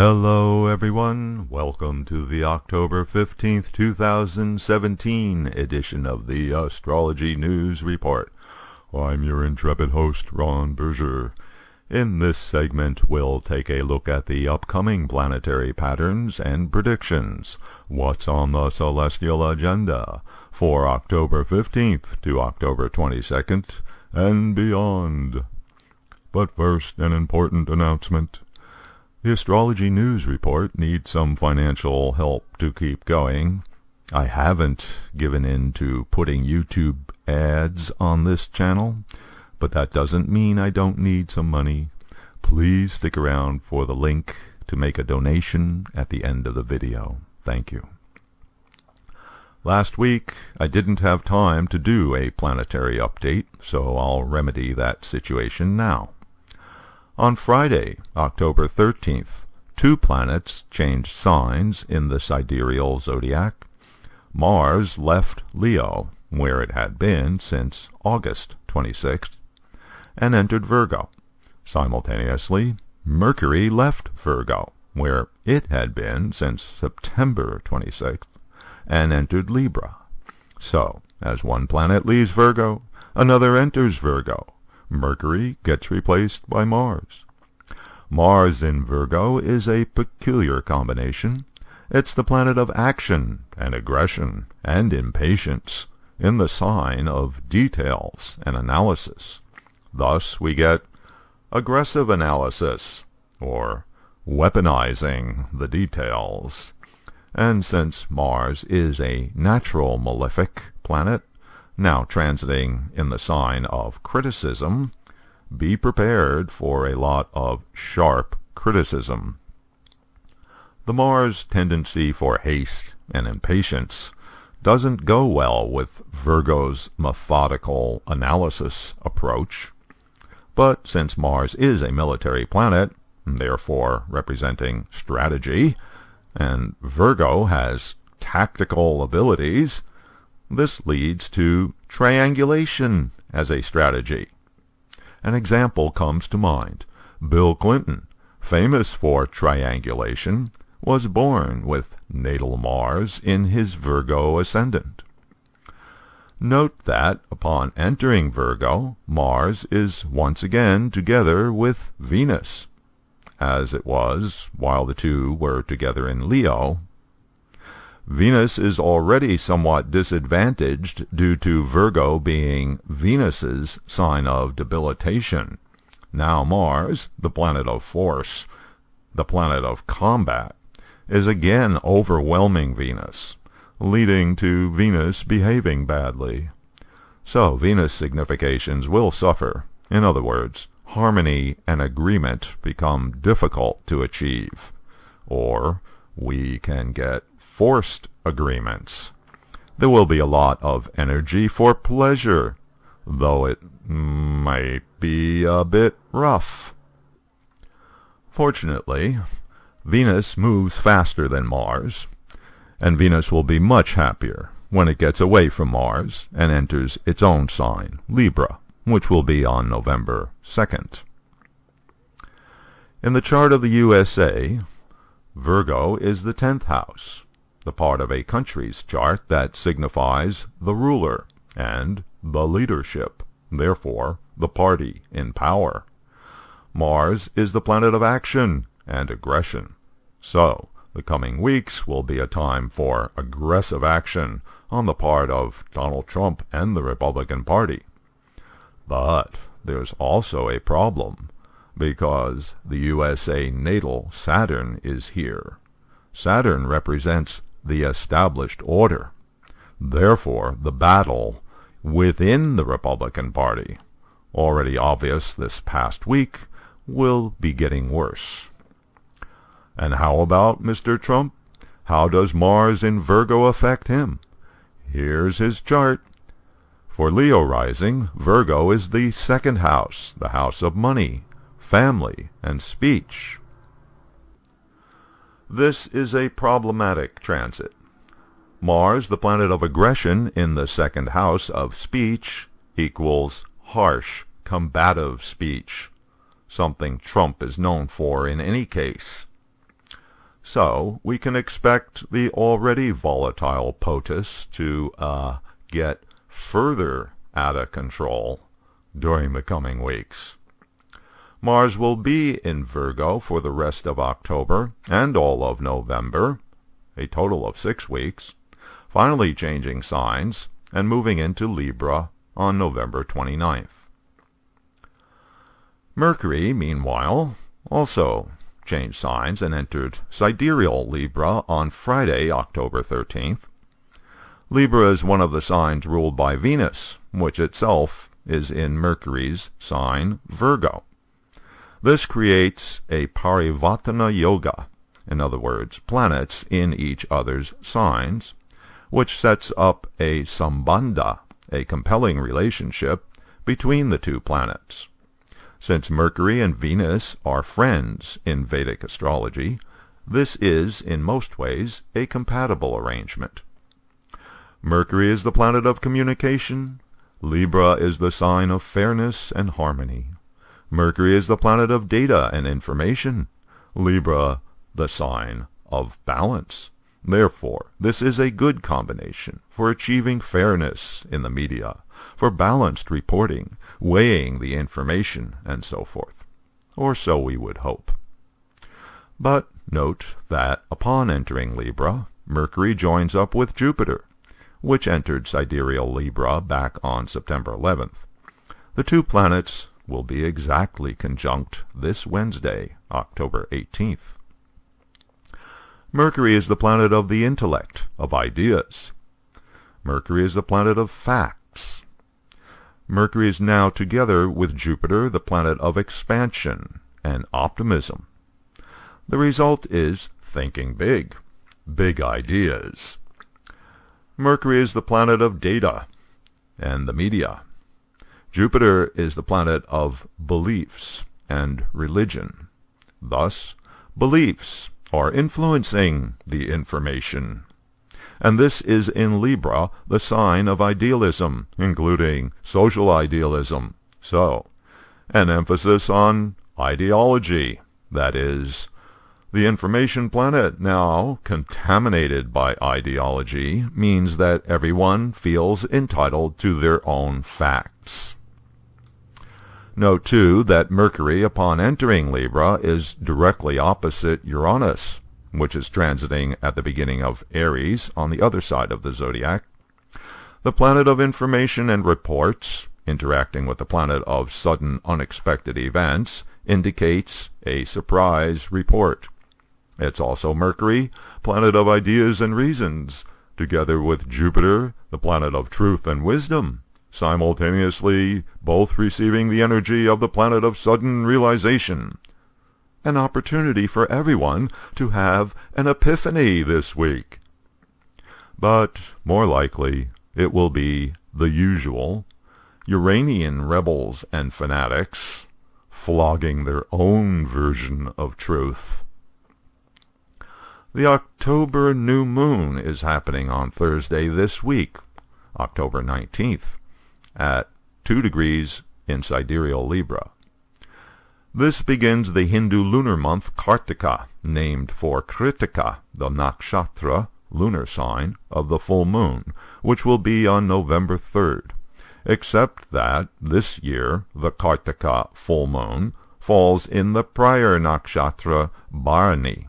Hello everyone, welcome to the October 15th, 2017 edition of the Astrology News Report. I'm your intrepid host, Ron Berger. In this segment, we'll take a look at the upcoming planetary patterns and predictions. What's on the celestial agenda for October 15th to October 22nd and beyond. But first, an important announcement. The Astrology News Report needs some financial help to keep going. I haven't given in to putting YouTube ads on this channel, but that doesn't mean I don't need some money. Please stick around for the link to make a donation at the end of the video. Thank you. Last week, I didn't have time to do a planetary update, so I'll remedy that situation now. On Friday, October 13th, two planets changed signs in the sidereal zodiac. Mars left Leo, where it had been since August 26th, and entered Virgo. Simultaneously, Mercury left Virgo, where it had been since September 26th, and entered Libra. So, as one planet leaves Virgo, another enters Virgo. Mercury gets replaced by Mars. Mars in Virgo is a peculiar combination. It's the planet of action and aggression and impatience in the sign of details and analysis. Thus we get aggressive analysis, or weaponizing the details. And since Mars is a natural malefic planet, now transiting in the sign of criticism, be prepared for a lot of sharp criticism. The Mars tendency for haste and impatience doesn't go well with Virgo's methodical analysis approach. But since Mars is a military planet, therefore representing strategy, and Virgo has tactical abilities, this leads to triangulation as a strategy. An example comes to mind. Bill Clinton, famous for triangulation, was born with natal Mars in his Virgo ascendant. Note that upon entering Virgo, Mars is once again together with Venus, as it was while the two were together in Leo. Venus is already somewhat disadvantaged due to Virgo being Venus's sign of debilitation. Now Mars, the planet of force, the planet of combat, is again overwhelming Venus, leading to Venus behaving badly. So Venus significations will suffer. In other words, harmony and agreement become difficult to achieve. Or we can get forced agreements. There will be a lot of energy for pleasure, though it might be a bit rough. Fortunately, Venus moves faster than Mars, and Venus will be much happier when it gets away from Mars and enters its own sign, Libra, which will be on November 2nd. In the chart of the USA, Virgo is the 10th house, the part of a country's chart that signifies the ruler and the leadership, therefore the party in power. Mars is the planet of action and aggression. So, the coming weeks will be a time for aggressive action on the part of Donald Trump and the Republican Party. But there's also a problem, because the USA natal Saturn is here. Saturn represents the established order. Therefore, the battle within the Republican Party, already obvious this past week, will be getting worse. And how about Mr. Trump? How does Mars in Virgo affect him? Here's his chart. For Leo rising, Virgo is the second house, the house of money, family, and speech. This is a problematic transit. Mars, the planet of aggression in the second house of speech, equals harsh, combative speech, something Trump is known for in any case. So we can expect the already volatile POTUS to get further out of control during the coming weeks. Mars will be in Virgo for the rest of October and all of November, a total of 6 weeks, finally changing signs and moving into Libra on November 29th. Mercury, meanwhile, also changed signs and entered sidereal Libra on Friday, October 13th. Libra is one of the signs ruled by Venus, which itself is in Mercury's sign Virgo. This creates a Parivartana yoga, in other words, planets in each other's signs, which sets up a sambandha, a compelling relationship between the two planets. Since Mercury and Venus are friends in Vedic astrology, this is, in most ways, a compatible arrangement. Mercury is the planet of communication. Libra is the sign of fairness and harmony. Mercury is the planet of data and information. Libra, the sign of balance. Therefore, this is a good combination for achieving fairness in the media, for balanced reporting, weighing the information, and so forth. Or so we would hope. But note that upon entering Libra, Mercury joins up with Jupiter, which entered sidereal Libra back on September 11th. The two planets will be exactly conjunct this Wednesday, October 18th. Mercury is the planet of the intellect, of ideas. Mercury is the planet of facts. Mercury is now together with Jupiter, the planet of expansion and optimism. The result is thinking big, big ideas. Mercury is the planet of data and the media. Jupiter is the planet of beliefs and religion. Thus, beliefs are influencing the information. And this is in Libra the sign of idealism, including social idealism. So, an emphasis on ideology, that is, the information planet now contaminated by ideology means that everyone feels entitled to their own facts. Note, too, that Mercury, upon entering Libra, is directly opposite Uranus, which is transiting at the beginning of Aries on the other side of the zodiac. The planet of information and reports, interacting with the planet of sudden unexpected events, indicates a surprise report. It's also Mercury, planet of ideas and reasons, together with Jupiter, the planet of truth and wisdom, simultaneously both receiving the energy of the planet of sudden realization. An opportunity for everyone to have an epiphany this week. But more likely it will be the usual Uranian rebels and fanatics flogging their own version of truth. The October new moon is happening on Thursday this week, October 19th, at 2 degrees in sidereal Libra. This begins the Hindu lunar month Kartika, named for Kritika, the nakshatra, lunar sign, of the full moon, which will be on November 3rd, except that this year the Kartika full moon falls in the prior nakshatra Bharani.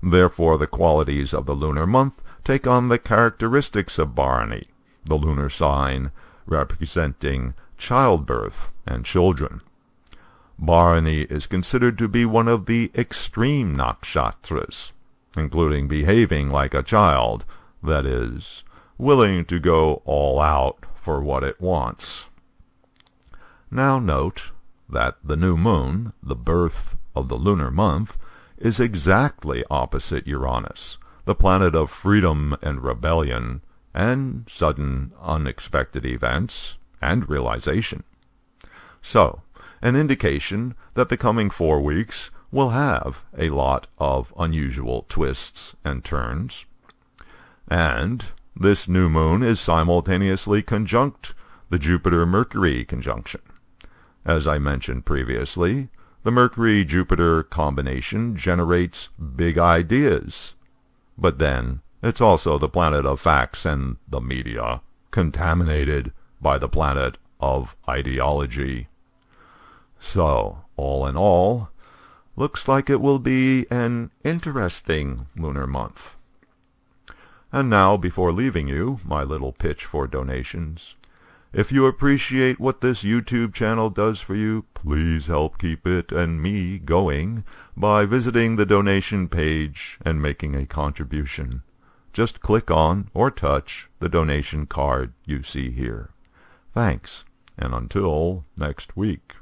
Therefore the qualities of the lunar month take on the characteristics of Bharani, the lunar sign representing childbirth and children. Bharani is considered to be one of the extreme nakshatras, including behaving like a child, that is, willing to go all out for what it wants. Now note that the new moon, the birth of the lunar month, is exactly opposite Uranus, the planet of freedom and rebellion, and sudden unexpected events and realization. So, an indication that the coming 4 weeks will have a lot of unusual twists and turns. And this new moon is simultaneously conjunct the Jupiter-Mercury conjunction. As I mentioned previously, The Mercury-Jupiter combination generates big ideas. But then, it's also the planet of facts and the media, contaminated by the planet of ideology. So, all in all, looks like it will be an interesting lunar month. And now, before leaving you, my little pitch for donations. If you appreciate what this YouTube channel does for you, please help keep it and me going by visiting the donation page and making a contribution. Just click on or touch the donation card you see here. Thanks, and until next week.